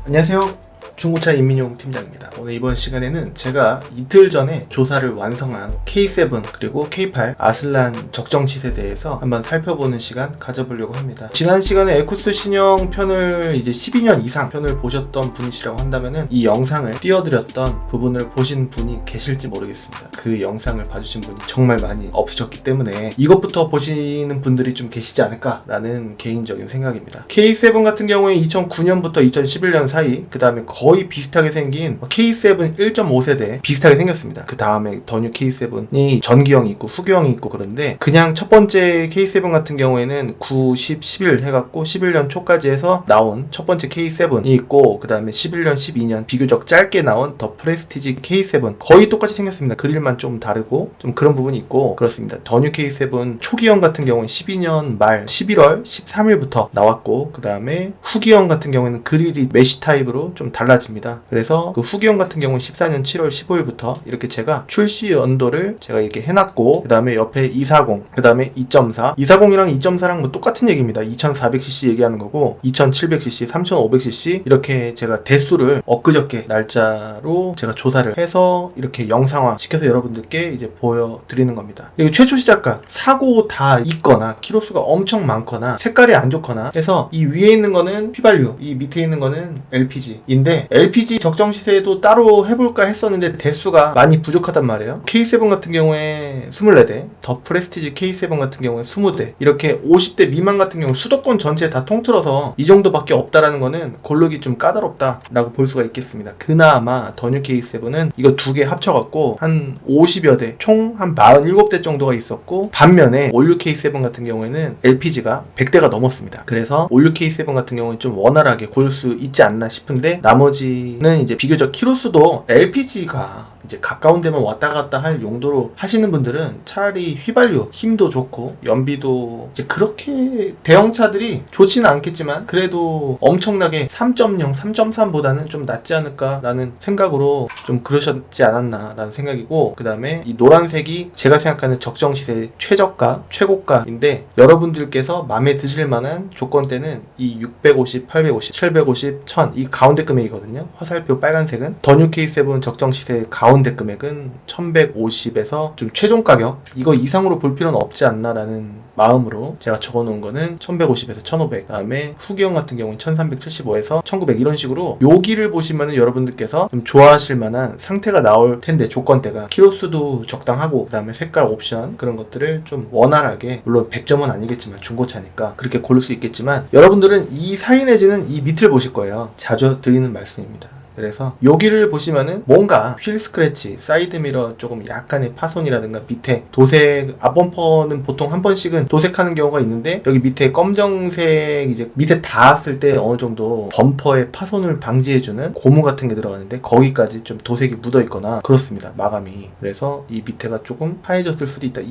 안녕하세요. 중고차 임민용 팀장입니다. 오늘 이번 시간에는 제가 이틀 전에 조사를 완성한 K7 그리고 K8 아슬란 적정 시세에 대해서 한번 살펴보는 시간 가져보려고 합니다. 지난 시간에 에쿠스 신형 편을 이제 12년 이상 편을 보셨던 분이시라고 한다면은 이 영상을 띄워드렸던 부분을 보신 분이 계실지 모르겠습니다. 그 영상을 봐주신 분이 정말 많이 없으셨기 때문에 이것부터 보시는 분들이 좀 계시지 않을까라는 개인적인 생각입니다. K7 같은 경우에 2009년부터 2011년 사이 그 다음에 거의 비슷하게 생긴 K7 1.5세대 비슷하게 생겼습니다. 그 다음에 더 뉴 K7이 전기형이 있고 후기형이 있고 그런데 그냥 첫 번째 K7 같은 경우에는 9, 10, 11 해갖고 11년 초까지 해서 나온 첫 번째 K7이 있고 그 다음에 11년, 12년 비교적 짧게 나온 더 프레스티지 K7 거의 똑같이 생겼습니다. 그릴만 좀 다르고 좀 그런 부분이 있고 그렇습니다. 더 뉴 K7 초기형 같은 경우는 12년 말 11월 13일부터 나왔고 그 다음에 후기형 같은 경우에는 그릴이 메쉬 타입으로 좀 달라집니다. 그래서 그 후기형 같은 경우는 14년 7월 15일부터 이렇게 제가 출시 연도를 제가 이렇게 해놨고 그 다음에 옆에 240, 그 다음에 2.4 240이랑 2.4랑 뭐 똑같은 얘기입니다. 2400cc 얘기하는 거고 2700cc, 3500cc 이렇게 제가 대수를 엊그저께 날짜로 제가 조사를 해서 이렇게 영상화 시켜서 여러분들께 이제 보여드리는 겁니다. 그리고 최초 시작가 사고 다 있거나 키로수가 엄청 많거나 색깔이 안 좋거나 해서 이 위에 있는 거는 휘발유, 이 밑에 있는 거는 LPG인데 LPG 적정 시세도 따로 해볼까 했었는데 대수가 많이 부족하단 말이에요. K7 같은 경우에 24대, 더 프레스티지 K7 같은 경우에 20대 이렇게 50대 미만 같은 경우 수도권 전체에 다 통틀어서 이 정도밖에 없다라는 거는 고르기 좀 까다롭다라고 볼 수가 있겠습니다. 그나마 더 뉴 K7은 이거 두 개 합쳐갖고 한 50여 대, 총 한 47대 정도가 있었고 반면에 올류 K7 같은 경우에는 LPG가 100대가 넘었습니다. 그래서 올류 K7 같은 경우는 좀 원활하게 고를 수 있지 않나 싶은데 나머지는 이제 비교적 키로수도 LPG가 이제 가까운 데만 왔다 갔다 할 용도로 하시는 분들은 차라리 휘발유 힘도 좋고 연비도 이제 그렇게 대형차들이 좋지는 않겠지만 그래도 엄청나게 3.0, 3.3보다는 좀 낫지 않을까라는 생각으로 좀 그러셨지 않았나 라는 생각이고 그 다음에 이 노란색이 제가 생각하는 적정 시세 최저가, 최고가인데 여러분들께서 마음에 드실 만한 조건대는 이 650, 850, 750, 1000 이 가운데 금액이거든요. 화살표 빨간색은 더 뉴 K7 적정 시세 가운데 금액은 1150에서 좀 최종 가격 이거 이상으로 볼 필요는 없지 않나 라는 마음으로 제가 적어놓은 거는 1150에서 1500 다음에 후기형 같은 경우는 1375에서 1900 이런 식으로 여기를 보시면은 여러분들께서 좀 좋아하실 만한 상태가 나올 텐데 조건대가 키로수도 적당하고 그 다음에 색깔 옵션 그런 것들을 좀 원활하게 물론 100점은 아니겠지만 중고차니까 그렇게 고를 수 있겠지만 여러분들은 이 사이 내지는 이 밑을 보실 거예요. 자주 드리는 말씀입니다. 그래서 여기를 보시면은 뭔가 휠 스크래치, 사이드미러 조금 약간의 파손이라든가 밑에 도색, 앞범퍼는 보통 한 번씩은 도색하는 경우가 있는데 여기 밑에 검정색 이제 밑에 닿았을 때 어느 정도 범퍼의 파손을 방지해주는 고무 같은 게 들어가는데 거기까지 좀 도색이 묻어 있거나 그렇습니다. 마감이. 그래서 이 밑에가 조금 하얘졌을 수도 있다.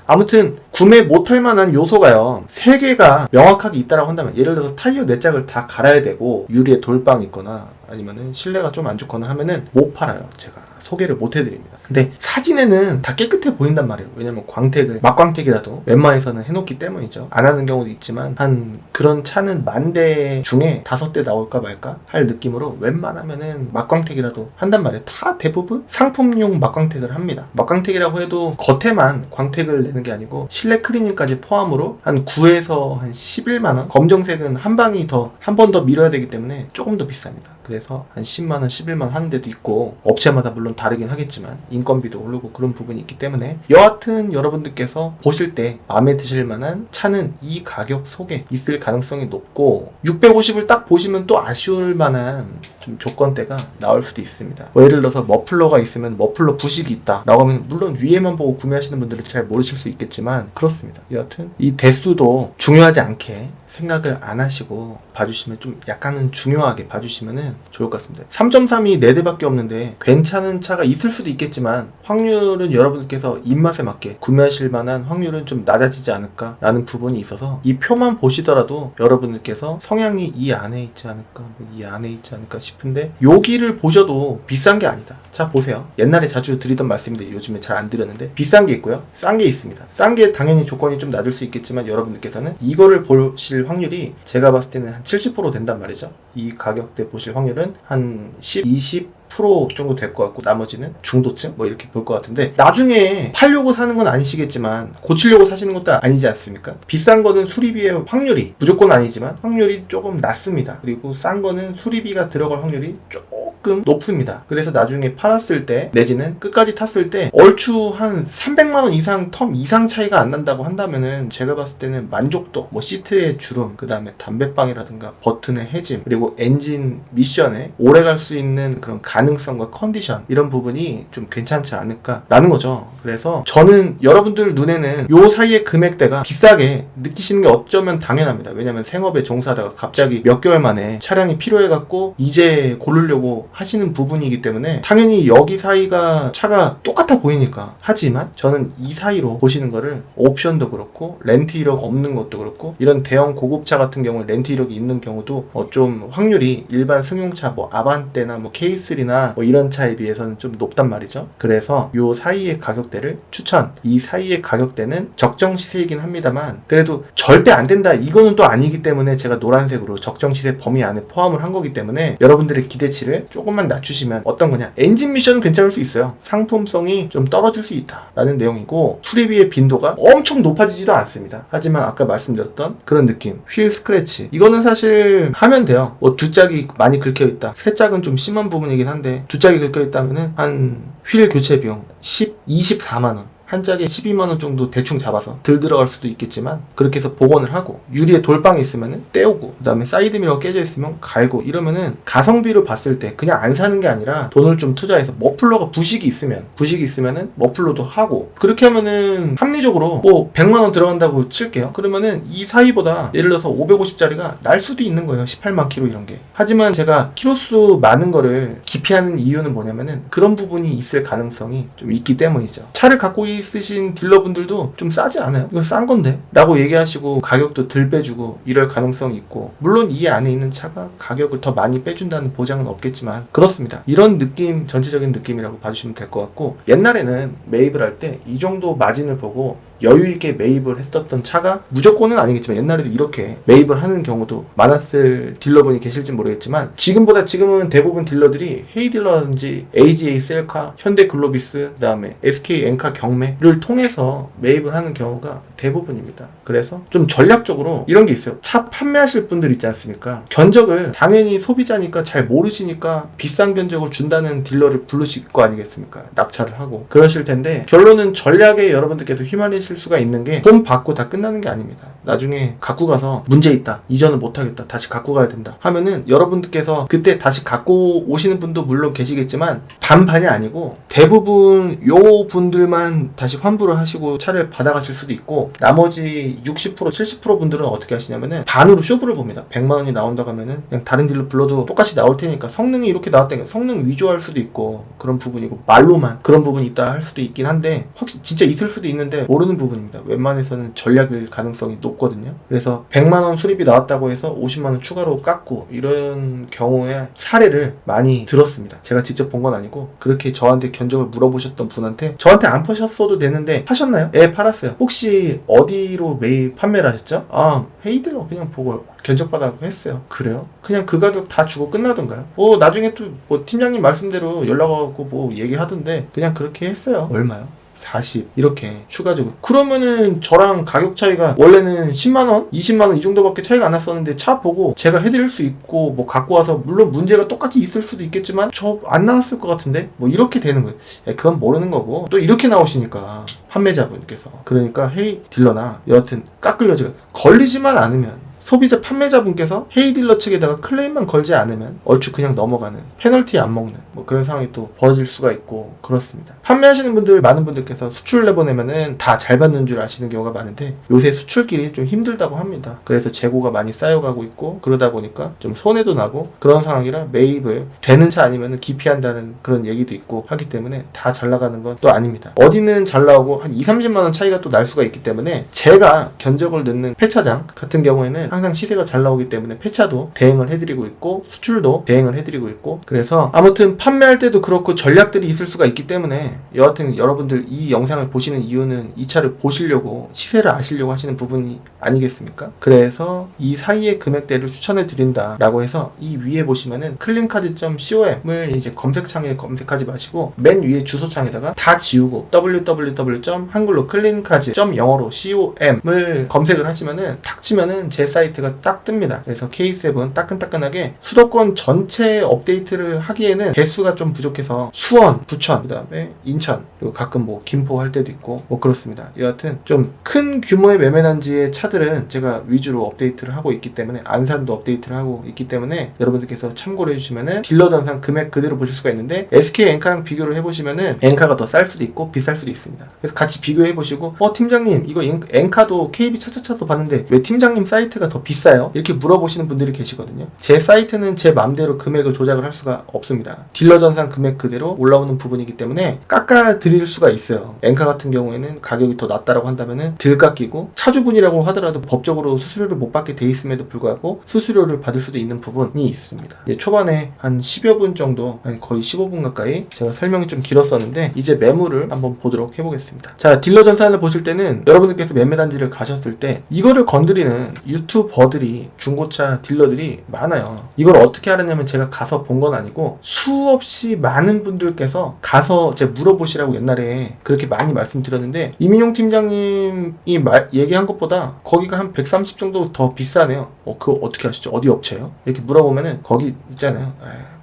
아무튼 구매 못할 만한 요소가요. 3개가 명확하게 있다라고 한다면 예를 들어서 타이어 4짝을 다 갈아야 되고 유리에 돌빵 있거나 아니면은 실내가 좀 안 좋거나 하면은 못 팔아요. 제가 소개를 못 해드립니다. 근데 사진에는 다 깨끗해 보인단 말이에요. 왜냐면 광택을 막광택이라도 웬만해서는 해놓기 때문이죠. 안 하는 경우도 있지만 한 그런 차는 10,000대 중에 5대 나올까 말까 할 느낌으로 웬만하면은 막광택이라도 한단 말이에요. 다 대부분 상품용 막광택을 합니다. 막광택이라고 해도 겉에만 광택을 내는 게 아니고 실내 클리닝까지 포함으로 한 9에서 한 11만원 검정색은 한 방이 더 한 번 더 밀어야 되기 때문에 조금 더 비쌉니다. 그래서 한 10만원, 11만원 하는 데도 있고 업체마다 물론 다르긴 하겠지만 인건비도 오르고 그런 부분이 있기 때문에 여하튼 여러분들께서 보실 때 마음에 드실 만한 차는 이 가격 속에 있을 가능성이 높고 650을 딱 보시면 또 아쉬울 만한 좀 조건대가 나올 수도 있습니다. 뭐 예를 들어서 머플러가 있으면 머플러 부식이 있다 라고 하면 물론 위에만 보고 구매하시는 분들은 잘 모르실 수 있겠지만 그렇습니다. 여하튼 이 대수도 중요하지 않게 생각을 안 하시고 봐주시면 좀 약간은 중요하게 봐주시면은 좋을 것 같습니다. 3.3이 4대밖에 없는데 괜찮은 차가 있을 수도 있겠지만 확률은 여러분들께서 입맛에 맞게 구매하실 만한 확률은 좀 낮아지지 않을까 라는 부분이 있어서 이 표만 보시더라도 여러분들께서 성향이 이 안에 있지 않을까 이 안에 있지 않을까 싶은데 여기를 보셔도 비싼 게 아니다. 자 보세요. 옛날에 자주 드리던 말씀인데 요즘에 잘 안 드렸는데 비싼 게 있고요, 싼 게 있습니다. 싼 게 당연히 조건이 좀 낮을 수 있겠지만 여러분들께서는 이거를 보실 확률이 제가 봤을 때는 한 70% 된단 말이죠. 이 가격대 보실 확률은 한 10, 20% 정도 될 것 같고 나머지는 중도층 뭐 이렇게 볼 것 같은데, 나중에 팔려고 사는 건 아니시겠지만 고치려고 사시는 것도 아니지 않습니까? 비싼 거는 수리비의 확률이, 무조건 아니지만 확률이 조금 낮습니다. 그리고 싼 거는 수리비가 들어갈 확률이 조금 높습니다. 그래서 나중에 팔았을 때 내지는 끝까지 탔을 때 얼추 한 300만원 이상 텀 이상 차이가 안 난다고 한다면은 제가 봤을 때는 만족도, 뭐 시트의 주름, 그 다음에 담배방이라든가 버튼의 해짐, 그리고 엔진 미션에 오래 갈 수 있는 그런 가능성과 컨디션, 이런 부분이 좀 괜찮지 않을까라는 거죠. 그래서 저는 여러분들 눈에는 요 사이의 금액대가 비싸게 느끼시는 게 어쩌면 당연합니다. 왜냐면 생업에 종사하다가 갑자기 몇 개월 만에 차량이 필요해갖고 이제 고르려고 하시는 부분이기 때문에 당연히 여기 사이가 차가 똑같아 보이니까. 하지만 저는 이 사이로 보시는 거를 옵션도 그렇고 렌트 이력 없는 것도 그렇고, 이런 대형 고급차 같은 경우는 렌트 이력이 있는 경우도 좀 확률이 일반 승용차 뭐 아반떼나 뭐 K3나 뭐 이런 차에 비해서는 좀 높단 말이죠. 그래서 요 사이의 가격대를 추천. 이 사이의 가격대는 적정 시세이긴 합니다만 그래도 절대 안 된다 이거는 또 아니기 때문에 제가 노란색으로 적정 시세 범위 안에 포함을 한 거기 때문에 여러분들의 기대치를 조금만 낮추시면, 어떤 거냐, 엔진 미션은 괜찮을 수 있어요. 상품성이 좀 떨어질 수 있다 라는 내용이고, 수리비의 빈도가 엄청 높아지지도 않습니다. 하지만 아까 말씀드렸던 그런 느낌, 휠 스크래치, 이거는 사실 하면 돼요. 뭐 두 짝이 많이 긁혀있다, 세 짝은 좀 심한 부분이긴 한데 두 짝이 긁혀있다면은 한 휠 교체 비용 24만원, 한 짝에 12만원 정도 대충 잡아서 들 들어갈 수도 있겠지만 그렇게 해서 복원을 하고, 유리에 돌빵이 있으면은 떼우고, 그 다음에 사이드미러가 깨져 있으면 갈고, 이러면은 가성비로 봤을 때 그냥 안 사는 게 아니라 돈을 좀 투자해서 머플러가 부식이 있으면은 머플러도 하고, 그렇게 하면은 합리적으로 뭐 100만원 들어간다고 칠게요. 그러면은 이 사이보다 예를 들어서 550짜리가 날 수도 있는 거예요. 18만 킬로 이런 게. 하지만 제가 키로수 많은 거를 기피하는 이유는 뭐냐면은 그런 부분이 있을 가능성이 좀 있기 때문이죠. 차를 갖고 있으신 딜러분들도 좀 싸지 않아요? 이거 싼 건데? 라고 얘기하시고 가격도 덜 빼주고 이럴 가능성이 있고, 물론 이 안에 있는 차가 가격을 더 많이 빼준다는 보장은 없겠지만 그렇습니다. 이런 느낌, 전체적인 느낌이라고 봐주시면 될 것 같고, 옛날에는 매입을 할 때 이 정도 마진을 보고 여유있게 매입을 했었던 차가, 무조건은 아니겠지만 옛날에도 이렇게 매입을 하는 경우도 많았을 딜러분이 계실지 모르겠지만 지금은 대부분 딜러들이 헤이딜러라든지 AGA 셀카, 현대 글로비스, 그 다음에 SK 엔카 경매를 통해서 매입을 하는 경우가 대부분입니다. 그래서 좀 전략적으로 이런 게 있어요. 차 판매하실 분들 있지 않습니까? 견적을 당연히 소비자니까 잘 모르시니까 비싼 견적을 준다는 딜러를 부르실 거 아니겠습니까? 낙찰을 하고 그러실 텐데, 결론은 전략에 여러분들께서 휘말리실 수가 있는 게, 돈 받고 다 끝나는 게 아닙니다. 나중에 갖고 가서 문제 있다, 이전을 못하겠다, 다시 갖고 가야 된다 하면은 여러분들께서 그때 다시 갖고 오시는 분도 물론 계시겠지만 반반이 아니고 대부분 요 분들만 다시 환불을 하시고 차를 받아가실 수도 있고, 나머지 60% 70% 분들은 어떻게 하시냐면은 반으로 쇼부를 봅니다. 100만원이 나온다고 하면은 그냥 다른 딜러 불러도 똑같이 나올 테니까 성능이 이렇게 나왔다니까 성능 위조할 수도 있고 그런 부분이고, 말로만 그런 부분이 있다 할 수도 있긴 한데 확실히 진짜 있을 수도 있는데 모르는 부분입니다. 웬만해서는 전략일 가능성이 높거든요. 그래서 100만원 수리비 나왔다고 해서 50만원 추가로 깎고 이런 경우의 사례를 많이 들었습니다. 제가 직접 본 건 아니고 그렇게 저한테 견적을 물어보셨던 분한테, 저한테 안 파셨어도 되는데 하셨나요? 예, 팔았어요. 혹시 어디로 매입 판매를 하셨죠? 아, 헤이딜러 그냥 보고 견적받아갖고 했어요. 그래요? 그냥 그 가격 다 주고 끝나던가요? 나중에 또 뭐 팀장님 말씀대로 연락 와갖고 뭐 얘기하던데 그냥 그렇게 했어요. 얼마요? 40 이렇게 추가적으로. 그러면은 저랑 가격 차이가 원래는 10만원 20만원 이 정도밖에 차이가 안 났었는데, 차 보고 제가 해드릴 수 있고 뭐 갖고 와서 물론 문제가 똑같이 있을 수도 있겠지만 저 안 나왔을 것 같은데 뭐 이렇게 되는 거예요. 그건 모르는 거고, 또 이렇게 나오시니까 판매자분께서, 그러니까 헤이 딜러나 여하튼 깎을 여지가 걸리지만 않으면, 소비자 판매자분께서 헤이딜러 측에다가 클레임만 걸지 않으면 얼추 그냥 넘어가는, 페널티 안 먹는 뭐 그런 상황이 또 벌어질 수가 있고 그렇습니다. 판매하시는 분들, 많은 분들께서 수출 내보내면은 다 잘 받는 줄 아시는 경우가 많은데 요새 수출길이 좀 힘들다고 합니다. 그래서 재고가 많이 쌓여가고 있고 그러다 보니까 좀 손해도 나고 그런 상황이라 매입을 되는 차 아니면은 기피한다는 그런 얘기도 있고 하기 때문에 다 잘 나가는 건 또 아닙니다. 어디는 잘 나오고 한 2, 30만원 차이가 또 날 수가 있기 때문에, 제가 견적을 넣는 폐차장 같은 경우에는 항상 시세가 잘 나오기 때문에 폐차도 대응을 해드리고 있고 수출도 대응을 해드리고 있고, 그래서 아무튼 판매할 때도 그렇고 전략들이 있을 수가 있기 때문에 여하튼 여러분들 이 영상을 보시는 이유는 이 차를 보시려고 시세를 아시려고 하시는 부분이 아니겠습니까? 그래서 이 사이의 금액대를 추천해 드린다 라고 해서 이 위에 보시면은 클린카드.com을 이제 검색창에 검색하지 마시고 맨 위에 주소창에다가 다 지우고 www. 한글로 클린카드.영어로 com을 검색을 하시면은 탁 치면은 제 사이트가 딱 뜹니다. 그래서 K7 따끈따끈하게 수도권 전체 업데이트를 하기에는 개수가 좀 부족해서 수원, 부천, 그 다음에 인천, 그리고 가끔 뭐 김포 할 때도 있고 뭐 그렇습니다. 여하튼 좀 큰 규모의 매매단지의 차들은 제가 위주로 업데이트를 하고 있기 때문에, 안산도 업데이트를 하고 있기 때문에 여러분들께서 참고를 해주시면은 딜러 전산 금액 그대로 보실 수가 있는데, SK 엔카랑 비교를 해보시면은 엔카가 더 쌀 수도 있고 비쌀 수도 있습니다. 그래서 같이 비교해보시고 팀장님 이거 엔카도 KB 차차차도 봤는데 왜 팀장님 사이트가 더 비싸요? 이렇게 물어보시는 분들이 계시거든요. 제 사이트는 제 맘대로 금액을 조작을 할 수가 없습니다. 딜러 전산 금액 그대로 올라오는 부분이기 때문에 깎아 드릴 수가 있어요. 엔카 같은 경우에는 가격이 더 낮다라고 한다면은 덜 깎이고, 차주분이라고 하더라도 법적으로 수수료를 못 받게 돼 있음에도 불구하고 수수료를 받을 수도 있는 부분이 있습니다. 초반에 한 10여 분 정도, 거의 15분 가까이 제가 설명이 좀 길었었는데 이제 매물을 한번 보도록 해보겠습니다. 자, 딜러 전산을 보실 때는 여러분들께서 매매단지를 가셨을 때 이거를 건드리는 유튜버들이, 중고차 딜러들이 많아요. 이걸 어떻게 하느냐면 제가 가서 본 건 아니고 수없이 많은 분들께서 가서 이제 물어보시라고 옛날에 그렇게 많이 말씀드렸는데, 이민용 팀장님이 얘기한 것보다 거기가 한 130 정도 더 비싸네요. 그거 어떻게 하시죠? 어디 업체요? 이렇게 물어보면은 거기 있잖아요.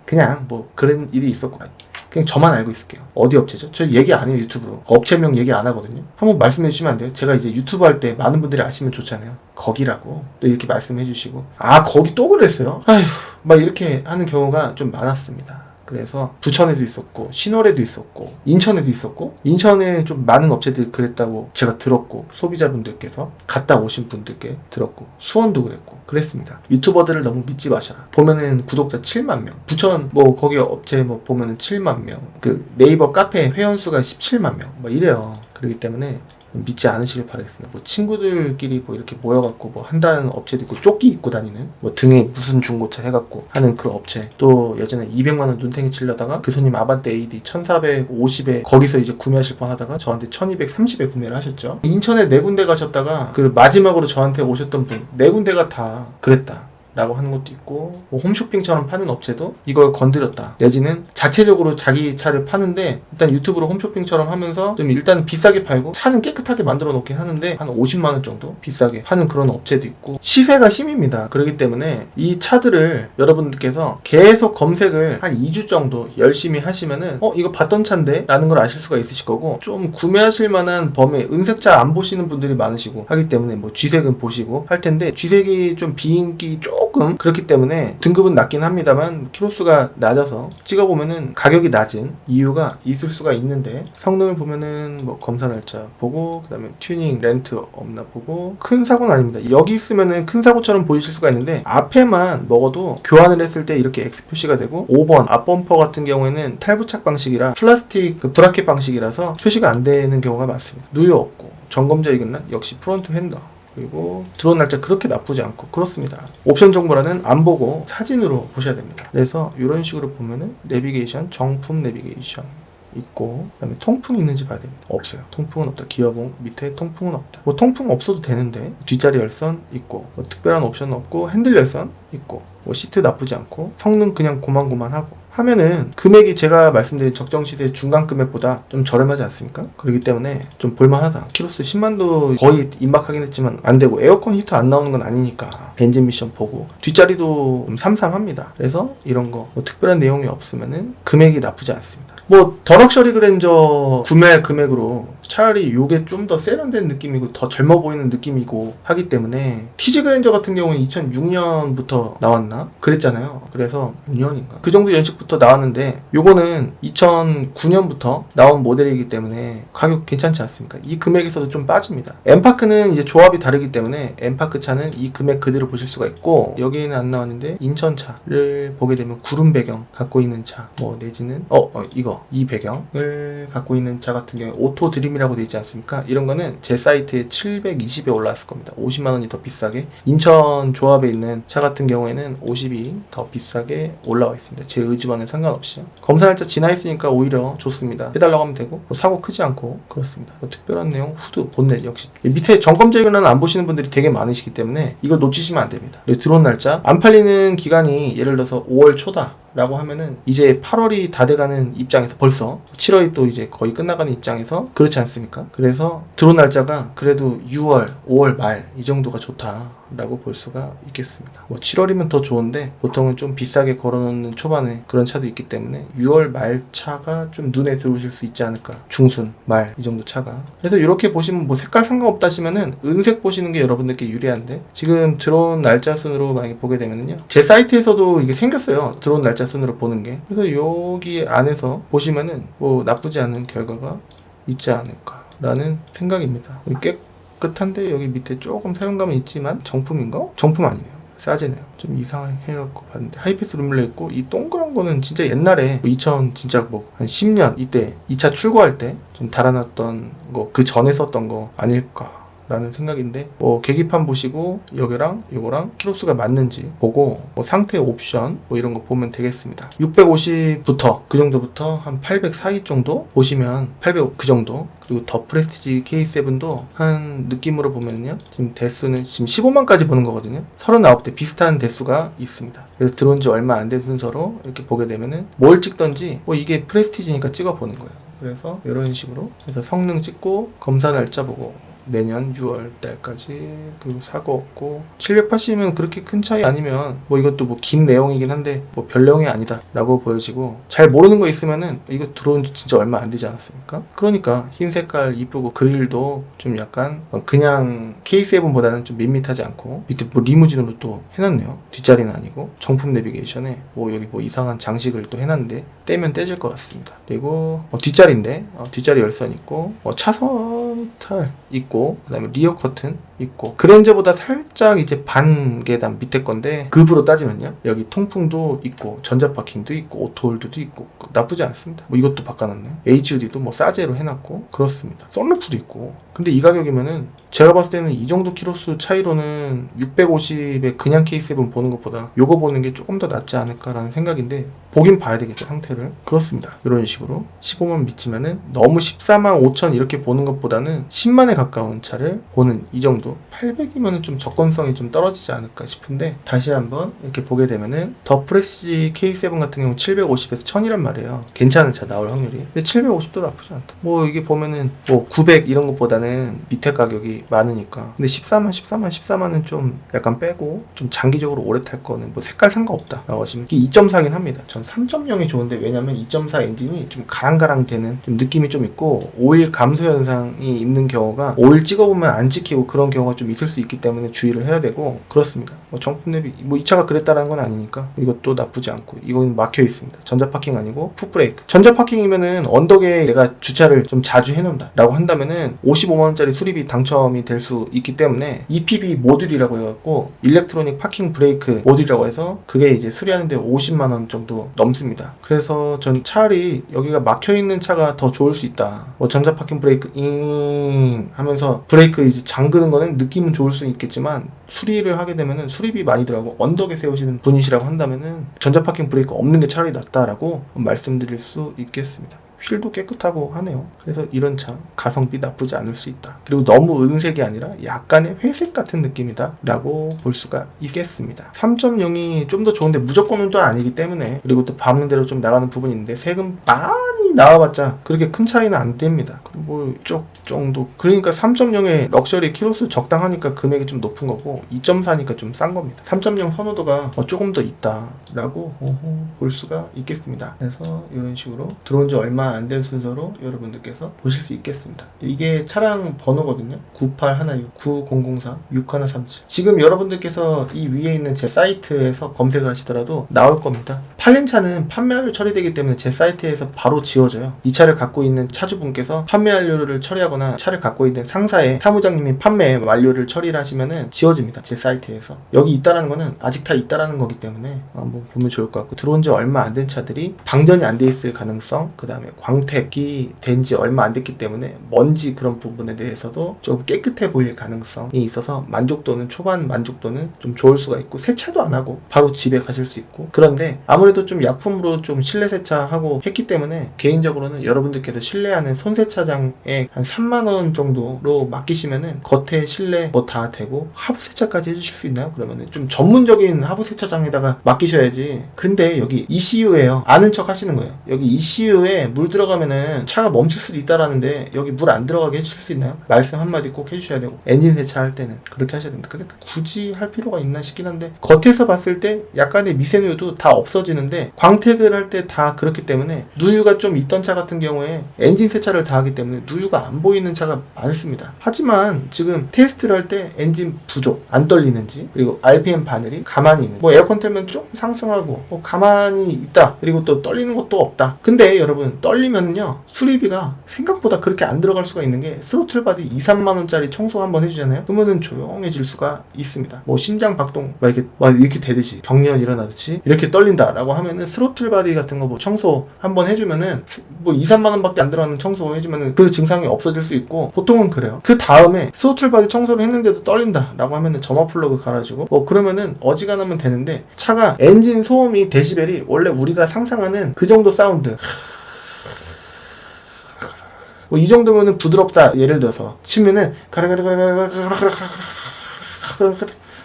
그냥 뭐 그런 일이 있었고 그냥 저만 알고 있을게요. 어디 업체죠? 저 얘기 안 해요, 유튜브로. 업체명 얘기 안 하거든요. 한번 말씀해 주시면 안 돼요? 제가 이제 유튜브 할 때 많은 분들이 아시면 좋잖아요. 거기라고 또 이렇게 말씀해 주시고, 거기 또 그랬어요? 아휴, 막 이렇게 하는 경우가 좀 많았습니다. 그래서 부천에도 있었고 신월에도 있었고 인천에도 있었고, 인천에 좀 많은 업체들이 그랬다고 제가 들었고, 소비자분들께서 갔다 오신 분들께 들었고, 수원도 그랬습니다. 유튜버들을 너무 믿지 마셔라. 보면은 구독자 7만 명, 부천 뭐 거기 업체 뭐 보면은 7만 명, 그 네이버 카페 회원수가 17만 명 뭐 이래요. 그렇기 때문에 믿지 않으시길 바라겠습니다. 뭐 친구들끼리 뭐 이렇게 모여갖고 뭐 한다는 업체도 있고, 조끼 입고 다니는 뭐 등에 무슨 중고차 해갖고 하는 그 업체, 또 예전에 200만원 눈탱이 치려다가 그 손님 아반떼 AD 1450에 거기서 이제 구매하실 뻔 하다가 저한테 1230에 구매를 하셨죠. 인천에 4군데 가셨다가 그 마지막으로 저한테 오셨던 분 4군데가 다 그랬다 라고 하는 것도 있고, 뭐 홈쇼핑처럼 파는 업체도 이걸 건드렸다, 내지는 자체적으로 자기 차를 파는데 일단 유튜브로 홈쇼핑처럼 하면서 좀 일단 비싸게 팔고 차는 깨끗하게 만들어 놓긴 하는데 한 50만원 정도 비싸게 파는 그런 업체도 있고, 시세가 힘입니다. 그렇기 때문에 이 차들을 여러분들께서 계속 검색을 한 2주 정도 열심히 하시면은 이거 봤던 차인데 라는 걸 아실 수가 있으실 거고, 좀 구매하실 만한 범위, 은색차 안 보시는 분들이 많으시고 하기 때문에 뭐 G색은 보시고 할 텐데, G색이 좀 비인기 조금 그렇기 때문에 등급은 낮긴 합니다만 키로수가 낮아서 찍어보면은 가격이 낮은 이유가 있을 수가 있는데, 성능을 보면은 뭐 검사 날짜 보고, 그 다음에 튜닝 렌트 없나 보고, 큰 사고는 아닙니다. 여기 있으면은 큰 사고처럼 보이실 수가 있는데 앞에만 먹어도 교환을 했을 때 이렇게 X 표시가 되고, 5번 앞범퍼 같은 경우에는 탈부착 방식이라 플라스틱 그 브라켓 방식이라서 표시가 안 되는 경우가 많습니다. 누유 없고, 점검자 이근란 역시 프론트 핸더, 그리고 들어온 날짜 그렇게 나쁘지 않고 그렇습니다. 옵션 정보란은 안 보고 사진으로 보셔야 됩니다. 그래서 이런 식으로 보면은 내비게이션, 정품 내비게이션 있고, 그 다음에 통풍 있는지 봐야 됩니다. 없어요. 통풍은 없다. 기어봉 밑에 통풍은 없다. 뭐 통풍 없어도 되는데, 뒷자리 열선 있고, 뭐 특별한 옵션은 없고, 핸들 열선 있고, 뭐 시트 나쁘지 않고, 성능 그냥 고만고만하고 하면은 금액이 제가 말씀드린 적정 시세 중간 금액보다 좀 저렴하지 않습니까? 그렇기 때문에 좀 볼만하다. 키로수 10만도 거의 임박하긴 했지만 안 되고, 에어컨 히터 안 나오는 건 아니니까 벤진 미션 보고, 뒷자리도 좀 삼삼합니다. 그래서 이런 거 뭐 특별한 내용이 없으면은 금액이 나쁘지 않습니다. 뭐 더 럭셔리 그랜저 구매할 금액으로 차라리 요게 좀 더 세련된 느낌이고 더 젊어 보이는 느낌이고 하기 때문에, 티지 그랜저 같은 경우는 2006년부터 나왔나? 그랬잖아요. 그래서 5년인가? 그 정도 연식부터 나왔는데 요거는 2009년부터 나온 모델이기 때문에 가격 괜찮지 않습니까? 이 금액에서도 좀 빠집니다. 엠파크는 이제 조합이 다르기 때문에 엠파크 차는 이 금액 그대로 보실 수가 있고, 여기에는 안 나왔는데 인천차를 보게 되면 구름 배경 갖고 있는 차, 뭐 내지는 이 배경을 갖고 있는 차 같은 경우에 오토 드림 알림이라고 되어 있지 않습니까? 이런 거는 제 사이트에 720에 올라왔을 겁니다. 50만원이 더 비싸게. 인천 조합에 있는 차 같은 경우에는 50이 더 비싸게 올라와 있습니다. 제 의지와는 상관없이. 검사 날짜 지나 있으니까 오히려 좋습니다. 해달라고 하면 되고, 뭐 사고 크지 않고 그렇습니다. 뭐 특별한 내용, 후드, 본넷 역시 밑에 점검제휴는 안 보시는 분들이 되게 많으시기 때문에 이거 놓치시면 안 됩니다. 들어온 날짜, 안 팔리는 기간이 예를 들어서 5월 초다 라고 하면은 이제 8월이 다 돼가는 입장에서 벌써 7월이 또 이제 거의 끝나가는 입장에서 그렇지 않습니까? 그래서 들어온 날짜가 그래도 6월, 5월 말 이 정도가 좋다라고 볼 수가 있겠습니다. 뭐 7월이면 더 좋은데 보통은 좀 비싸게 걸어놓는 초반에 그런 차도 있기 때문에 6월 말 차가 좀 눈에 들어오실 수 있지 않을까. 중순, 말 이 정도 차가. 그래서 이렇게 보시면 뭐 색깔 상관없다 하시면은 은색 보시는 게 여러분들께 유리한데 지금 들어온 날짜 순으로 만약에 보게 되면은요. 제 사이트에서도 이게 생겼어요. 들어온 날짜 순으로 보는 게. 그래서 여기 안에서 보시면은 뭐 나쁘지 않은 결과가 있지 않을까라는 생각입니다. 깨끗한데 여기 밑에 조금 사용감은 있지만 정품인가? 정품 아니에요. 싸지네요. 좀 이상하게 해갖고 봤는데 하이패스 룸밀러 있고 이 동그란 거는 진짜 옛날에 2000 진짜 뭐 한 10년 이때 2차 출고할 때 좀 달아놨던 거 그 전에 썼던 거 아닐까 라는 생각인데 뭐 계기판 보시고 여기랑 요거랑 키로수가 맞는지 보고 뭐 상태 옵션 뭐 이런 거 보면 되겠습니다. 650부터 그 정도부터 한 800 사이 정도 보시면 800 그 정도. 그리고 더 프레스티지 K7도 한 느낌으로 보면요 지금 대수는 지금 15만까지 보는 거거든요. 39대 비슷한 대수가 있습니다. 그래서 들어온 지 얼마 안 된 순서로 이렇게 보게 되면은 뭘 찍던지 뭐 이게 프레스티지니까 찍어 보는 거예요. 그래서 이런 식으로 해서 성능 찍고 검사 날짜 보고 내년 6월 달까지 그리고 사고 없고 780이면 그렇게 큰 차이 아니면 뭐 이것도 뭐 긴 내용이긴 한데 뭐 별 내용이 아니다 라고 보여지고 잘 모르는 거 있으면은 이거 들어온 지 진짜 얼마 안 되지 않았습니까? 그러니까 흰 색깔 이쁘고 그릴도 좀 약간 그냥 K7보다는 좀 밋밋하지 않고 밑에 뭐 리무진으로 또 해놨네요. 뒷자리는 아니고 정품 내비게이션에 뭐 여기 뭐 이상한 장식을 또 해놨는데 떼면 떼질 것 같습니다. 그리고 뒷자리인데 뒷자리 열선 있고 차선 이탈 있고 그 다음에 리어 커튼 있고 그랜저보다 살짝 이제 반 계단 밑에 건데 급으로 따지면요 여기 통풍도 있고 전자파킹도 있고 오토홀드도 있고 나쁘지 않습니다. 뭐 이것도 바꿔놨네요. HUD도 뭐 싸제로 해놨고 그렇습니다. 썬루프도 있고 근데 이 가격이면은 제가 봤을 때는 이 정도 키로수 차이로는 650에 그냥 K7 보는 것보다 요거 보는 게 조금 더 낫지 않을까라는 생각인데 보긴 봐야 되겠죠 상태를. 그렇습니다. 이런 식으로 15만 미치면은 너무 14만 5천 이렇게 보는 것보다는 10만에 가까운 차를 보는 이 정도 800이면은 좀 접근성이 좀 떨어지지 않을까 싶은데 다시 한번 이렇게 보게 되면은 더 프레스티지 K7 같은 경우 750에서 1000이란 말이에요. 괜찮은 차 나올 확률이. 근데 750도 나쁘지 않다. 뭐 이게 보면은 뭐 900 이런 것보다는 밑에 가격이 많으니까. 근데 14만은 좀 약간 빼고 좀 장기적으로 오래 탈 거는 뭐 색깔 상관없다 라고 하시면 이게 2.4긴 합니다. 전 3.0이 좋은데 왜냐면 2.4 엔진이 좀 가랑가랑 되는 좀 느낌이 좀 있고 오일 감소 현상이 있는 경우가 오일 찍어보면 안 찍히고 그런 경우가 좀 있을 수 있기 때문에 주의를 해야 되고 그렇습니다. 뭐 정품 내비 뭐 이 차가 그랬다라는 건 아니니까 이것도 나쁘지 않고 이건 막혀 있습니다. 전자파킹 아니고 풋브레이크. 전자파킹이면은 언덕에 내가 주차를 좀 자주 해놓는다 라고 한다면은 55만원짜리 수리비 당첨이 될 수 있기 때문에 EPB 모듈이라고 해갖고 일렉트로닉 파킹 브레이크 모듈이라고 해서 그게 이제 수리하는데 50만원 정도 넘습니다. 그래서 전 차라리 여기가 막혀있는 차가 더 좋을 수 있다. 뭐 전자파킹 브레이크 잉 하면서 브레이크 이제 잠그는 거는 느낌은 좋을 수 있겠지만 수리를 하게 되면은 수리비 많이 들어가고 언덕에 세우시는 분이시라고 한다면은 전자파킹 브레이크 없는 게 차라리 낫다라고 말씀드릴 수 있겠습니다. 휠도 깨끗하고 하네요. 그래서 이런 차 가성비 나쁘지 않을 수 있다. 그리고 너무 은색이 아니라 약간의 회색 같은 느낌이다 라고 볼 수가 있겠습니다. 3.0이 좀 더 좋은데 무조건은 또 아니기 때문에 그리고 또 밟는 대로 좀 나가는 부분이 있는데 세금 많이 나와봤자 그렇게 큰 차이는 안 됩니다. 그리고 이쪽 정도 그러니까 3.0의 럭셔리 키로수 적당하니까 금액이 좀 높은 거고 2.4니까 좀 싼 겁니다. 3.0 선호도가 조금 더 있다 라고 볼 수가 있겠습니다. 그래서 이런 식으로 들어온 지 얼마 안 된 순서로 여러분들께서 보실 수 있겠습니다. 이게 차량 번호거든요. 98169 9004 6137. 지금 여러분들께서 이 위에 있는 제 사이트에서 검색을 하시더라도 나올 겁니다. 팔린 차는 판매하려 처리되기 때문에 제 사이트에서 바로 지워 지워져요. 이 차를 갖고 있는 차주분께서 판매 완료를 처리하거나 차를 갖고 있는 상사의 사무장님이 판매 완료를 처리를 하시면은 지워집니다. 제 사이트에서. 여기 있다라는 거는 아직 다 있다라는 거기 때문에 한번 보면 좋을 것 같고, 들어온 지 얼마 안 된 차들이 방전이 안 돼 있을 가능성, 그 다음에 광택이 된 지 얼마 안 됐기 때문에 먼지 그런 부분에 대해서도 좀 깨끗해 보일 가능성이 있어서 만족도는, 초반 만족도는 좀 좋을 수가 있고, 세차도 안 하고 바로 집에 가실 수 있고. 그런데 아무래도 좀 약품으로 좀 실내 세차하고 했기 때문에 개인적으로는 여러분들께서 신뢰하는 손세차장에 한 3만원 정도로 맡기시면은 겉에 실내 뭐 다 되고 하부 세차까지 해주실 수 있나요? 그러면은 좀 전문적인 하부 세차장에다가 맡기셔야지. 근데 여기 ECU예요. 아는 척 하시는 거예요. 여기 ECU에 물 들어가면은 차가 멈출 수도 있다라는데 여기 물 안 들어가게 해주실 수 있나요? 말씀 한마디 꼭 해주셔야 되고, 엔진 세차할 때는 그렇게 하셔야 됩니다. 근데 굳이 할 필요가 있나 싶긴 한데, 겉에서 봤을 때 약간의 미세누유도 다 없어지는데 광택을 할 때 다 그렇기 때문에, 누유가 좀 있던 차 같은 경우에 엔진 세차를 다 하기 때문에 누유가 안 보이는 차가 많습니다. 하지만 지금 테스트를 할 때 엔진 부족, 안 떨리는지, 그리고 RPM 바늘이 가만히 있는, 뭐 에어컨 틀면 좀 상승하고 뭐 가만히 있다, 그리고 또 떨리는 것도 없다. 근데 여러분, 떨리면요 수리비가 생각보다 그렇게 안 들어갈 수가 있는 게, 스로틀 바디 2, 3만원짜리 청소 한번 해주잖아요. 그러면은 조용해질 수가 있습니다. 뭐 심장 박동 막 이렇게 되듯이, 경련 일어나듯이 이렇게 떨린다라고 하면은 스로틀 바디 같은 거 뭐 청소 한번 해주면은 뭐 2, 3만원밖에 안 들어가는 청소 해주면은 그 증상이 없어질 수 있고, 보통은 그래요. 그 다음에 스로틀 바디 청소를 했는데도 떨린다 라고 하면은 점화 플러그 갈아주고 뭐 그러면은 어지간하면 되는데, 차가 엔진 소음이 데시벨이 원래 우리가 상상하는 그 정도 사운드, 뭐 이 정도면은 부드럽다 예를 들어서 치면은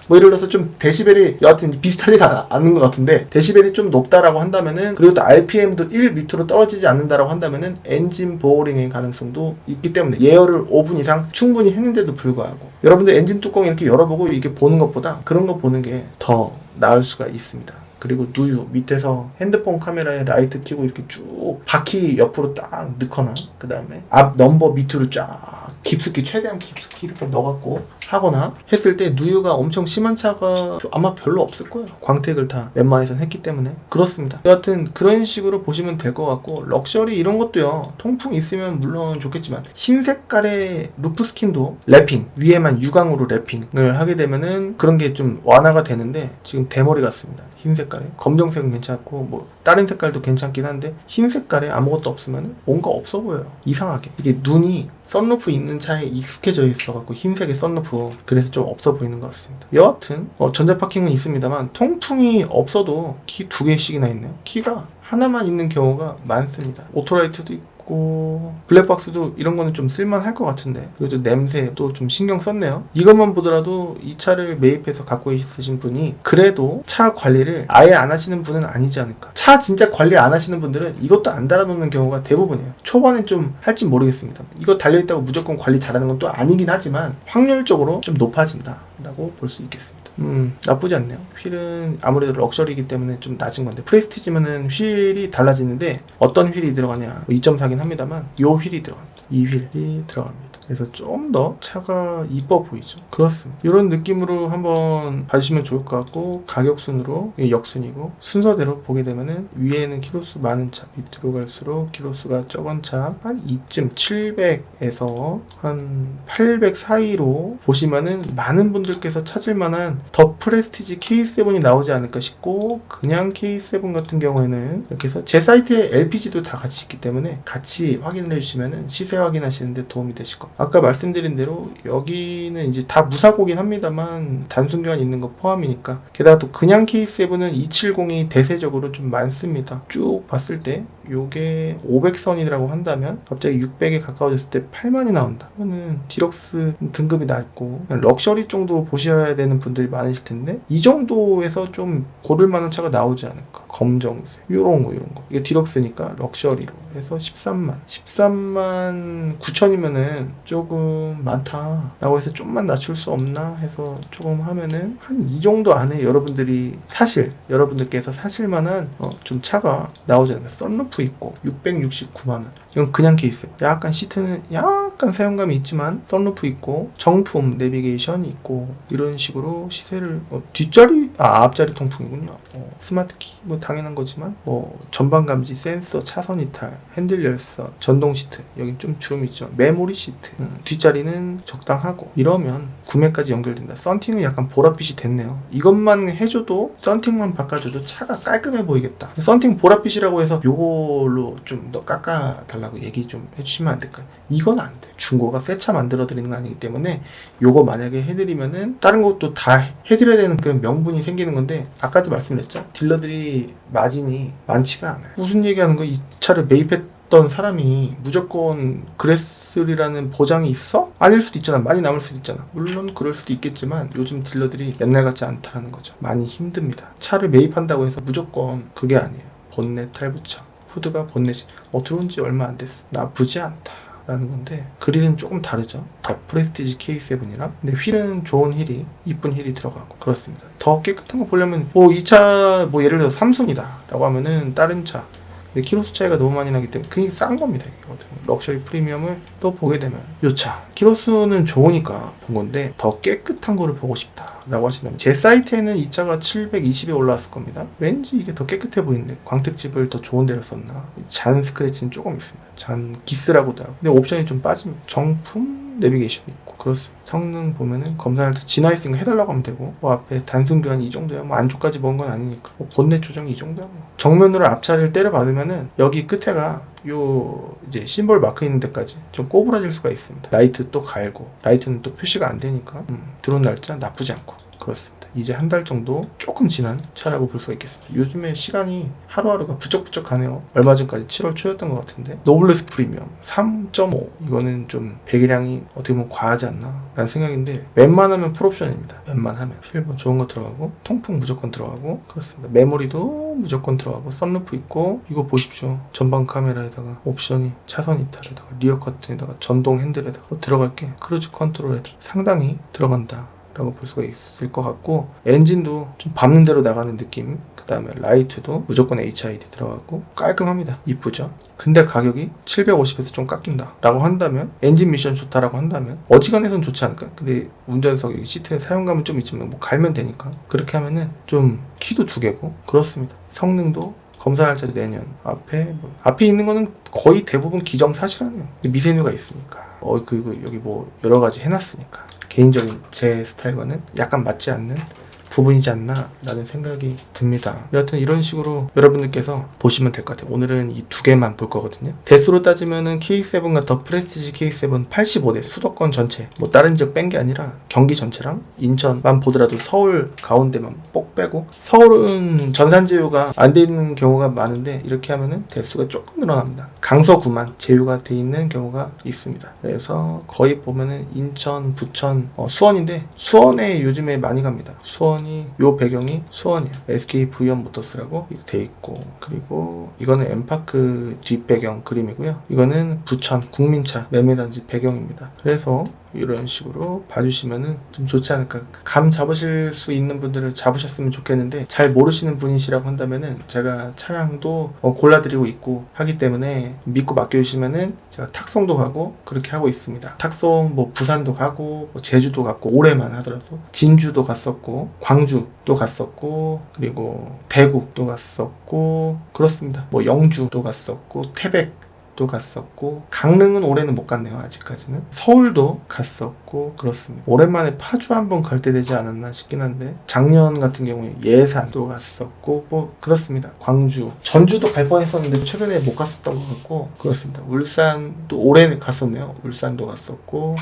뭐 예를 들어서 좀 데시벨이 여하튼 비슷하지 않은 것 같은데, 데시벨이 좀 높다라고 한다면은, 그리고 또 RPM도 1 밑으로 떨어지지 않는다라고 한다면은 엔진 보어링의 가능성도 있기 때문에, 예열을 5분 이상 충분히 했는데도 불구하고, 여러분들 엔진 뚜껑 이렇게 열어보고 이게 보는 것보다 그런 거 보는 게 더 나을 수가 있습니다. 그리고 누유 밑에서 핸드폰 카메라에 라이트 켜고 이렇게 쭉 바퀴 옆으로 딱 넣거나, 그 다음에 앞 넘버 밑으로 쫙 깊숙이, 최대한 깊숙이 이렇게 넣어갖고 하거나 했을 때 누유가 엄청 심한 차가 아마 별로 없을 거예요. 광택을 다 웬만해선 했기 때문에. 그렇습니다. 여하튼 그런 식으로 보시면 될 것 같고, 럭셔리 이런 것도요, 통풍 있으면 물론 좋겠지만 흰 색깔의 루프 스킨도 랩핑, 위에만 유광으로 랩핑을 하게 되면은 그런 게 좀 완화가 되는데, 지금 대머리 같습니다. 흰 색깔에. 검정색은 괜찮고 뭐 다른 색깔도 괜찮긴 한데, 흰 색깔에 아무것도 없으면 뭔가 없어 보여요. 이상하게. 이게 눈이 썬루프 있는 차에 익숙해져 있어갖고, 흰색의 썬루프, 그래서 좀 없어 보이는 것 같습니다. 여하튼 전자파킹은 있습니다만 통풍이 없어도 키 2개씩이나 있네요. 키가 하나만 있는 경우가 많습니다. 오토라이트도 있고 블랙박스도 이런 거는 좀 쓸만할 것 같은데, 그리고 냄새도 좀 신경 썼네요. 이것만 보더라도 이 차를 매입해서 갖고 있으신 분이 그래도 차 관리를 아예 안 하시는 분은 아니지 않을까. 차 진짜 관리 안 하시는 분들은 이것도 안 달아놓는 경우가 대부분이에요. 초반엔 좀 할진 모르겠습니다. 이거 달려있다고 무조건 관리 잘하는 건 또 아니긴 하지만 확률적으로 좀 높아진다 라고 볼 수 있겠습니다. 나쁘지 않네요. 휠은 아무래도 럭셔리이기 때문에 좀 낮은 건데, 프레스티지면은 휠이 달라지는데 어떤 휠이 들어가냐, 2.4긴 합니다만 요 휠이 들어갑니다. 이 휠이 들어갑니다. 그래서 좀 더 차가 이뻐 보이죠. 그렇습니다. 이런 느낌으로 한번 봐주시면 좋을 것 같고, 가격 순으로 역순이고, 순서대로 보게 되면은 위에는 키로수 많은 차, 밑으로 갈수록 키로수가 적은 차 한 이쯤 700에서 한 800 사이로 보시면은 많은 분들께서 찾을 만한 더 프레스티지 K7이 나오지 않을까 싶고, 그냥 K7 같은 경우에는 이렇게 해서 제 사이트에 LPG도 다 같이 있기 때문에 같이 확인을 해주시면은 시세 확인하시는데 도움이 되실 겁니다. 아까 말씀드린 대로 여기는 이제 다 무사고긴 합니다만 단순 교환 있는 거 포함이니까, 게다가 또 그냥 K7은 270이 대세적으로 좀 많습니다. 쭉 봤을 때 요게 500선이라고 한다면 갑자기 600에 가까워졌을 때 8만이 나온다. 그러면 디럭스 등급이 낮고 럭셔리 정도 보셔야 되는 분들이 많으실 텐데, 이 정도에서 좀 고를 만한 차가 나오지 않을까. 검정색 요런 거 이게 디럭스니까 럭셔리로 해서 13만 9천이면은 조금 많다 라고 해서 좀만 낮출 수 없나 해서 조금 하면은 한 이 정도 안에 여러분들께서 사실 만한 좀 차가 나오지 않을까. 썬루프 있고 669만원, 이건 그냥 케이스. 약간 시트는 약간 사용감이 있지만 썬루프 있고 정품 내비게이션 있고, 이런 식으로 시세를 뒷자리 앞자리 통풍이군요. 스마트키 뭐 당연한 거지만 뭐 전방 감지, 센서, 차선 이탈, 핸들 열선, 전동 시트, 여긴 좀 주름이 있죠. 메모리 시트, 뒷자리는 적당하고, 이러면 구매까지 연결된다. 썬팅은 약간 보랏빛이 됐네요. 이것만 해줘도, 썬팅만 바꿔줘도 차가 깔끔해 보이겠다. 썬팅 보랏빛이라고 해서 요걸로 좀 더 깎아달라고 얘기 좀 해주시면 안 될까요? 이건 안 돼. 중고가 새 차 만들어 드리는 거 아니기 때문에 요거 만약에 해드리면은 다른 것도 다 해드려야 되는 그런 명분이 생기는 건데, 아까도 말씀드렸죠. 딜러들이 마진이 많지가 않아요. 무슨 얘기하는 거? 이 차를 매입했던 사람이 무조건 그레스리라는 보장이 있어? 아닐 수도 있잖아. 많이 남을 수도 있잖아. 물론 그럴 수도 있겠지만 요즘 딜러들이 옛날 같지 않다는 거죠. 많이 힘듭니다. 차를 매입한다고 해서 무조건 그게 아니에요. 본넷 탈부착, 후드가 본넷이 들어온 지 얼마 안 됐어. 나쁘지 않다 라는 건데, 그릴은 조금 다르죠. 더 프레스티지 K7이랑. 근데 휠은 좋은 휠이, 이쁜 휠이 들어가고 그렇습니다. 더 깨끗한 거 보려면 이 차 예를 들어 삼순이다 라고 하면은 다른 차, 근데 키로수 차이가 너무 많이 나기 때문에 그게 싼 겁니다. 럭셔리 프리미엄을 또 보게 되면 이 차 키로수는 좋으니까 본 건데, 더 깨끗한 거를 보고 싶다 라고 하신다면 제 사이트에는 이 차가 720에 올라왔을 겁니다. 왠지 이게 더 깨끗해 보이는데 광택집을 더 좋은 데로 썼나. 잔 스크래치는 조금 있습니다. 잔 기스라고도 하고. 근데 옵션이 좀 빠집니다. 정품 내비게이션 있고 그렇습니다. 성능 보면은 검사할 때 지나 있으니까 해달라고 하면 되고, 앞에 단순 교환이 이 정도야. 안쪽까지 먹은 건 아니니까. 본넷 조정이 이 정도야. 정면으로 앞차를 때려 받으면은 여기 끝에가 이제 심볼 마크 있는 데까지 좀 꼬부라질 수가 있습니다. 라이트 또 갈고, 라이트는 또 표시가 안 되니까 들어온 날짜 나쁘지 않고 그렇습니다. 이제 한 달 정도 조금 지난 차라고 볼 수가 있겠습니다. 요즘에 시간이 하루하루가 부쩍부쩍 가네요. 얼마 전까지 7월 초였던 것 같은데, 노블레스 프리미엄 3.5, 이거는 좀 배기량이 어떻게 보면 과하지 않나 라는 생각인데, 웬만하면 풀옵션입니다. 웬만하면 필번 좋은 거 들어가고, 통풍 무조건 들어가고 그렇습니다. 메모리도 무조건 들어가고, 썬루프 있고, 이거 보십시오. 전방 카메라에다가 옵션이 차선 이탈에다가 리어 커튼에다가 전동 핸들에다가 들어갈 게 크루즈 컨트롤에다가 상당히 들어간다 라고 볼 수가 있을 것 같고, 엔진도 좀 밟는 대로 나가는 느낌, 그 다음에 라이트도 무조건 HID 들어가고 깔끔합니다. 이쁘죠? 근데 가격이 750에서 좀 깎인다 라고 한다면, 엔진 미션 좋다라고 한다면 어지간해선 좋지 않을까? 근데 운전석 시트에 사용감은 좀 있지만 갈면 되니까, 그렇게 하면은 좀 키도 2개고 그렇습니다. 성능도 검사 날짜도 내년. 앞에 있는 거는 거의 대부분 기정사실하네요. 미세누가 있으니까, 그리고 여기 여러 가지 해놨으니까 개인적인 제 스타일과는 약간 맞지 않는 부분이지 않나 라는 생각이 듭니다. 여하튼 이런 식으로 여러분들께서 보시면 될 것 같아요. 오늘은 이 2개만 볼 거거든요. 대수로 따지면은 K7과 더 프레스티지 K7 85대 수도권 전체, 다른 지역 뺀 게 아니라 경기 전체랑 인천만 보더라도 서울 가운데만 뽁 빼고, 서울은 전산 제휴가 안 돼 있는 경우가 많은데 이렇게 하면은 대수가 조금 늘어납니다. 강서구만 제휴가 돼 있는 경우가 있습니다. 그래서 거의 보면은 인천, 부천, 수원인데, 수원에 요즘에 많이 갑니다. 수원이 요 배경이 수원이에요. SK V1 모터스라고 돼 있고, 그리고 이거는 엠파크 뒷배경 그림이고요. 이거는 부천 국민차 매매단지 배경입니다. 그래서 이런 식으로 봐주시면은 좀 좋지 않을까. 감 잡으실 수 있는 분들을 잡으셨으면 좋겠는데, 잘 모르시는 분이시라고 한다면은 제가 차량도 골라드리고 있고 하기 때문에 믿고 맡겨주시면은 제가 탁송도 가고 그렇게 하고 있습니다. 탁송 부산도 가고 제주도 갔고, 올해만 하더라도 진주도 갔었고, 광주도 갔었고, 그리고 대구도 갔었고 그렇습니다. 영주도 갔었고, 태백 도 갔었고, 강릉은 올해는 못 갔네요. 아직까지는. 서울도 갔었고 그렇습니다. 오랜만에 파주 한번 갈 때 되지 않았나 싶긴 한데, 작년 같은 경우에 예산도 갔었고 그렇습니다. 광주, 전주도 갈 뻔했었는데 최근에 못 갔었던 것 같고 그렇습니다. 울산도 올해 갔었네요. 울산도 갔었고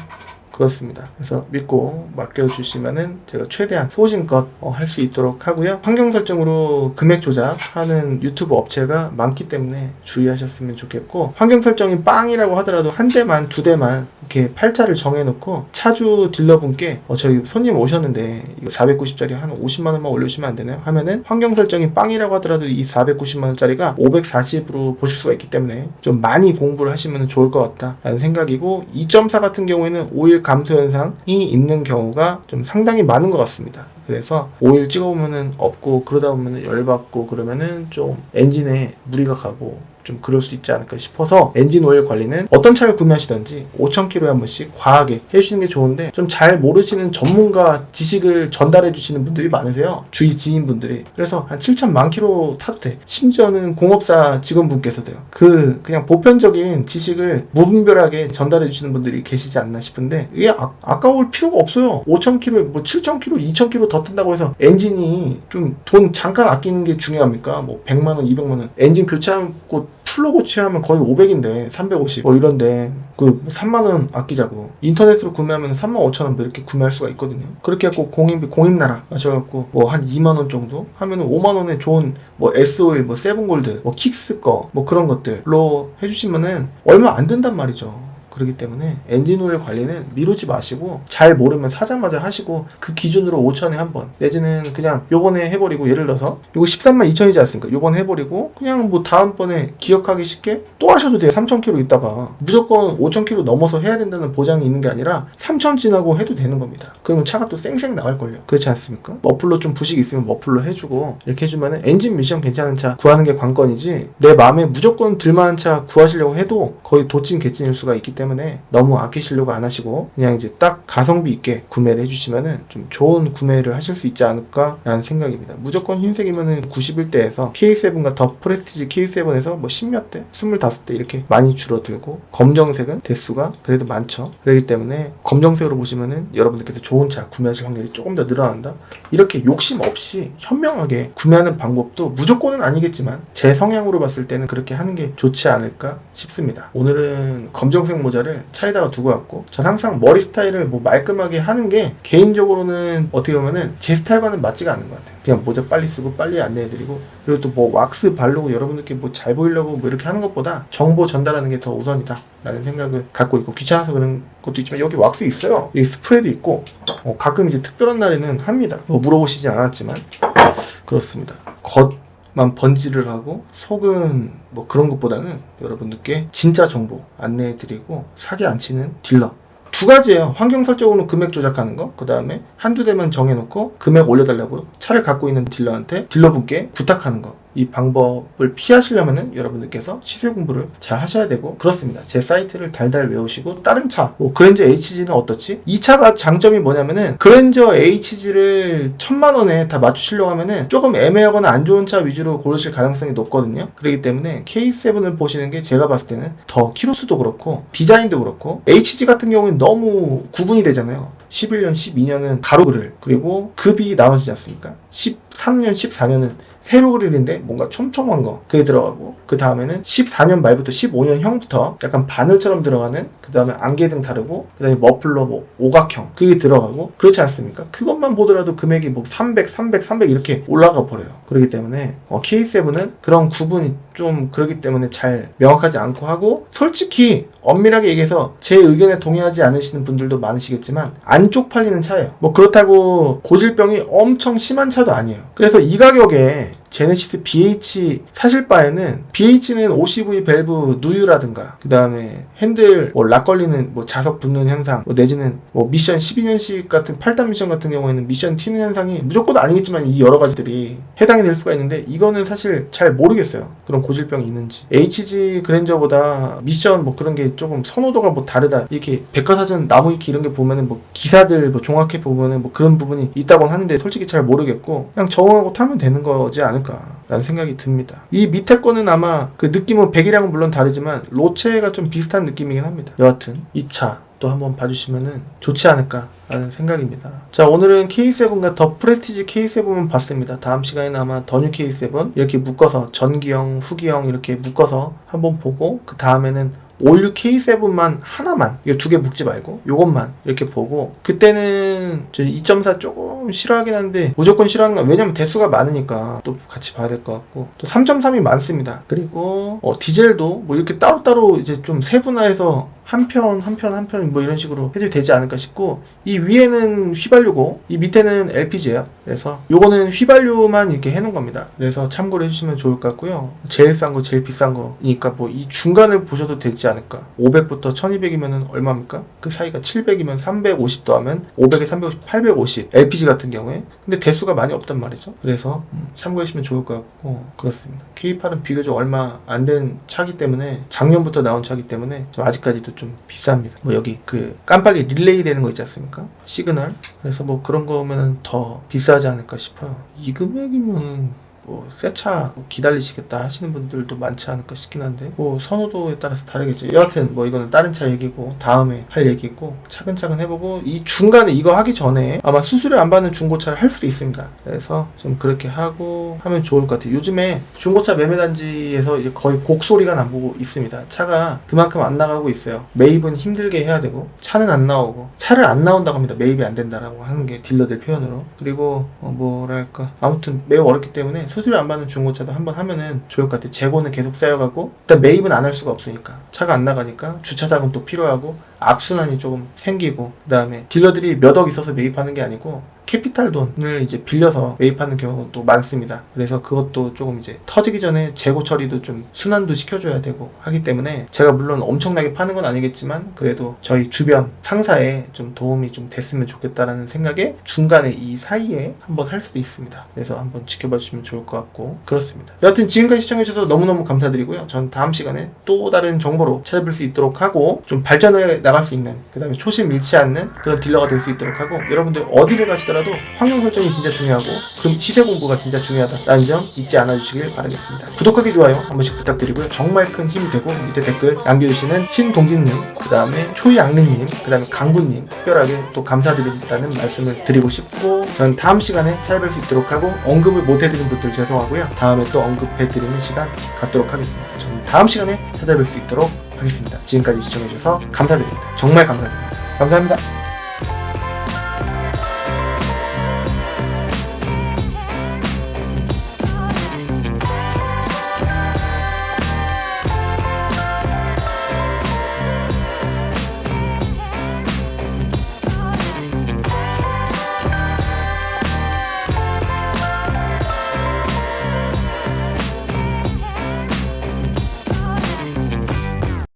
그렇습니다. 그래서 믿고 맡겨주시면은 제가 최대한 소신껏 할 수 있도록 하고요. 환경 설정으로 금액 조작하는 유튜브 업체가 많기 때문에 주의하셨으면 좋겠고, 환경 설정이 빵이라고 하더라도 한 대만, 2대만 이렇게 팔자를 정해놓고, 차주 딜러분께 저희 손님 오셨는데 이거 490짜리 한 50만원만 올려주시면 안 되나요? 하면은 환경 설정이 빵이라고 하더라도 이 490만원짜리가 540으로 보실 수가 있기 때문에 좀 많이 공부를 하시면 좋을 것 같다라는 생각이고, 2.4 같은 경우에는 오일 감소 현상이 있는 경우가 좀 상당히 많은 것 같습니다. 그래서 오일 찍어보면은 없고, 그러다 보면은 열받고, 그러면은 좀 엔진에 무리가 가고 좀 그럴 수 있지 않을까 싶어서 엔진 오일 관리는 어떤 차를 구매하시든지 5,000km에 한 번씩 과하게 해주시는 게 좋은데, 좀 잘 모르시는 전문가 지식을 전달해 주시는 분들이 많으세요. 주위 지인분들이. 그래서 한 7,000만 킬로 타도 돼. 심지어는 공업사 직원분께서도요. 그냥 보편적인 지식을 무분별하게 전달해 주시는 분들이 계시지 않나 싶은데, 이게 아까울 필요가 없어요. 5,000km, 뭐 7,000km, 2,000km 더 뜬다고 해서 엔진이 좀 돈 잠깐 아끼는 게 중요합니까? 뭐 100만원, 200만원. 엔진 교체하고 풀로 고치하면 거의 500인데 350 뭐 이런데 그 3만원 아끼자고 인터넷으로 구매하면 35,000원 뭐 이렇게 구매할 수가 있거든요. 그렇게 해갖고 공임나라 하셔갖고 뭐 한 2만원 정도 하면은 5만원에 좋은 뭐 S-오일, 뭐 세븐골드, 뭐 킥스 거 뭐 그런 것들로 해주시면은 얼마 안 든단 말이죠. 그렇기 때문에 엔진 오일 관리는 미루지 마시고, 잘 모르면 사자마자 하시고, 그 기준으로 5,000에 한 번, 내지는 그냥 요번에 해버리고, 예를 들어서 요거 132,000이지 않습니까? 요번에 해버리고 그냥 뭐 다음번에 기억하기 쉽게 또 하셔도 돼요. 3,000km 있다가 무조건 5,000km 넘어서 해야 된다는 보장이 있는 게 아니라 3,000 지나고 해도 되는 겁니다. 그러면 차가 또 쌩쌩 나갈걸요. 그렇지 않습니까? 머플러 좀 부식 있으면 머플러 해주고, 이렇게 해주면은 엔진 미션 괜찮은 차 구하는 게 관건이지, 내 마음에 무조건 들만한 차 구하시려고 해도 거의 도찐 개찐일 수가 있기 때문에 너무 아끼시려고 안 하시고 그냥 이제 딱 가성비 있게 구매를 해주시면은 좀 좋은 구매를 하실 수 있지 않을까라는 생각입니다. 무조건 흰색이면은 91대에서 K7과 더 프레스티지 K7에서 뭐 10몇 대, 25대 이렇게 많이 줄어들고, 검정색은 대수가 그래도 많죠. 그렇기 때문에 검정색으로 보시면은 여러분들께서 좋은 차 구매하실 확률이 조금 더 늘어난다. 이렇게 욕심 없이 현명하게 구매하는 방법도 무조건은 아니겠지만 제 성향으로 봤을 때는 그렇게 하는 게 좋지 않을까 싶습니다. 오늘은 검정색 모자를 차에다가 두고 왔고, 전 항상 머리 스타일을 뭐 말끔하게 하는 게 개인적으로는 어떻게 보면은 제 스타일과는 맞지가 않는 것 같아요. 그냥 모자 빨리 쓰고 빨리 안내해드리고, 그리고 또 뭐 왁스 바르고 여러분들께 뭐 잘 보이려고 뭐 이렇게 하는 것보다 정보 전달하는 게 더 우선이다 라는 생각을 갖고 있고, 귀찮아서 그런 것도 있지만 여기 왁스 있어요. 여기 스프레이도 있고, 가끔 이제 특별한 날에는 합니다. 뭐 물어보시지 않았지만 그렇습니다. 겉만 번지를 하고 속은 뭐 그런 것보다는 여러분들께 진짜 정보 안내해드리고 사기 안 치는 딜러. 두 가지예요. 환경 설정으로 금액 조작하는 거, 그 다음에 한두 대만 정해놓고 금액 올려달라고 차를 갖고 있는 딜러분께 부탁하는 거. 이 방법을 피하시려면은 여러분들께서 시세 공부를 잘 하셔야 되고 그렇습니다. 제 사이트를 달달 외우시고, 다른 차, 뭐 그랜저 HG는 어떻지? 이 차가 장점이 뭐냐면은 그랜저 HG를 1,000만원에 다 맞추시려고 하면은 조금 애매하거나 안 좋은 차 위주로 고르실 가능성이 높거든요. 그렇기 때문에 K7을 보시는 게 제가 봤을 때는 더 키로수도 그렇고 디자인도 그렇고, HG 같은 경우는 너무 구분이 되잖아요. 11년, 12년은 가로 그릴, 그리고 급이 나눠지지 않습니까? 13년, 14년은 세로 그릴인데 뭔가 촘촘한 거 그게 들어가고, 그 다음에는 14년 말부터 15년형부터 약간 바늘처럼 들어가는, 그 다음에 안개등 다르고, 그 다음에 머플러 뭐 오각형 그게 들어가고, 그렇지 않습니까? 그것만 보더라도 금액이 뭐 300 이렇게 올라가 버려요. 그렇기 때문에 K7은 그런 구분이 좀 그렇기 때문에 잘 명확하지 않고 하고, 솔직히 엄밀하게 얘기해서 제 의견에 동의하지 않으시는 분들도 많으시겠지만 안 쪽팔리는 차예요. 뭐 그렇다고 고질병이 엄청 심한 차도 아니에요. 그래서 이 가격에 제네시스 BH 사실 바에는, BH는 OCV 밸브 누유라든가, 그 다음에 핸들 뭐 락 걸리는 뭐 자석 붙는 현상, 뭐 내지는 뭐 미션 12년식 같은 8단 미션 같은 경우에는 미션 튀는 현상이 무조건 아니겠지만 이 여러 가지들이 해당이 될 수가 있는데, 이거는 사실 잘 모르겠어요. 그런 고질병이 있는지. HG 그랜저보다 미션 뭐 그런 게 조금 선호도가 뭐 다르다, 이렇게 백과사전 나무위키 이런 게 보면은 뭐 기사들 뭐 종합해 보면은 뭐 그런 부분이 있다고는 하는데 솔직히 잘 모르겠고, 그냥 적응하고 타면 되는 거지 않을까 라는 생각이 듭니다. 이 밑에 거는 아마 그 느낌은 100이랑은 물론 다르지만 로체가 좀 비슷한 느낌이긴 합니다. 여하튼 이 차 또 한번 봐주시면은 좋지 않을까 라는 생각입니다. 자, 오늘은 K7과 더 프레스티지 K7만 봤습니다. 다음 시간에는 아마 더 뉴 K7 이렇게 묶어서 전기형, 후기형 이렇게 묶어서 한번 보고, 그 다음에는 올류 K7만 하나만, 이거 두 개 묶지 말고 요것만 이렇게 보고, 그때는 저 2.4 조금 싫어하긴 한데 무조건 싫어하는 건 왜냐면 대수가 많으니까 또 같이 봐야 될 것 같고, 또 3.3이 많습니다. 그리고 디젤도 뭐 이렇게 따로따로 이제 좀 세분화해서 한 편 뭐 이런 식으로 해도 되지 않을까 싶고, 이 위에는 휘발유고 이 밑에는 LPG예요. 그래서 요거는 휘발유만 이렇게 해놓은 겁니다. 그래서 참고로 해주시면 좋을 것 같고요. 제일 싼 거 제일 비싼 거니까 뭐 이 중간을 보셔도 되지 않을까. 500부터 1200이면 얼마입니까? 그 사이가 700이면 350 더하면 500에 350, 850 LPG 같은 경우에. 근데 대수가 많이 없단 말이죠. 그래서 참고해주시면 좋을 것 같고 그렇습니다. K8은 비교적 얼마 안 된 차기 때문에 작년부터 나온 차기 때문에 좀 아직까지도 좀 비쌉니다. 뭐 여기 그 깜빡이 릴레이 되는 거 있지 않습니까? 시그널. 그래서 뭐 그런 거면은 더 비싸지 않을까 싶어요. 이 금액이면 뭐 새 차 기다리시겠다 하시는 분들도 많지 않을까 싶긴 한데 뭐 선호도에 따라서 다르겠죠. 여하튼 뭐 이거는 다른 차 얘기고 다음에 할 얘기고 차근차근 해보고 이 중간에 이거 하기 전에 아마 수수료 안 받는 중고차를 할 수도 있습니다. 그래서 좀 그렇게 하고 하면 좋을 것 같아요. 요즘에 중고차 매매단지에서 이제 거의 곡소리가 나고 있습니다. 차가 그만큼 안 나가고 있어요. 매입은 힘들게 해야 되고 차는 안 나오고 차를 안 나온다고 합니다. 매입이 안 된다라고 하는 게 딜러들 표현으로. 그리고 뭐랄까 아무튼 매우 어렵기 때문에 수수료 안 받는 중고차도 한번 하면은 좋을 것 같아요. 재고는 계속 쌓여가고 일단 매입은 안 할 수가 없으니까 차가 안 나가니까 주차자금 또 필요하고 악순환이 조금 생기고 그 다음에 딜러들이 몇 억 있어서 매입하는 게 아니고 캐피탈 돈을 이제 빌려서 매입하는 경우가 또 많습니다. 그래서 그것도 조금 이제 터지기 전에 재고 처리도 좀 순환도 시켜줘야 되고 하기 때문에 제가 물론 엄청나게 파는 건 아니겠지만 그래도 저희 주변 상사에 좀 도움이 좀 됐으면 좋겠다라는 생각에 중간에 이 사이에 한번 할 수도 있습니다. 그래서 한번 지켜봐 주시면 좋을 것 같고 그렇습니다. 여하튼 지금까지 시청해주셔서 너무너무 감사드리고요. 전 다음 시간에 또 다른 정보로 찾아뵐 수 있도록 하고 좀 발전해 나갈 수 있는 그 다음에 초심 잃지 않는 그런 딜러가 될 수 있도록 하고 여러분들 어디를 가시더라도 환경 설정이 진짜 중요하고 시세 공부가 진짜 중요하다라는 점 잊지 않아 주시길 바라겠습니다. 구독하기 좋아요 한 번씩 부탁드리고요. 정말 큰 힘이 되고 밑에 댓글 남겨주시는 신동진님 그 다음에 초이양리님 그 다음에 강구님 특별하게 또 감사드린다는 말씀을 드리고 싶고 저는 다음 시간에 찾아뵐 수 있도록 하고 언급을 못해드린 분들 죄송하고요. 다음에 또 언급해드리는 시간 갖도록 하겠습니다. 저는 다음 시간에 찾아뵐 수 있도록 하겠습니다. 지금까지 시청해주셔서 감사드립니다. 정말 감사드립니다. 감사합니다.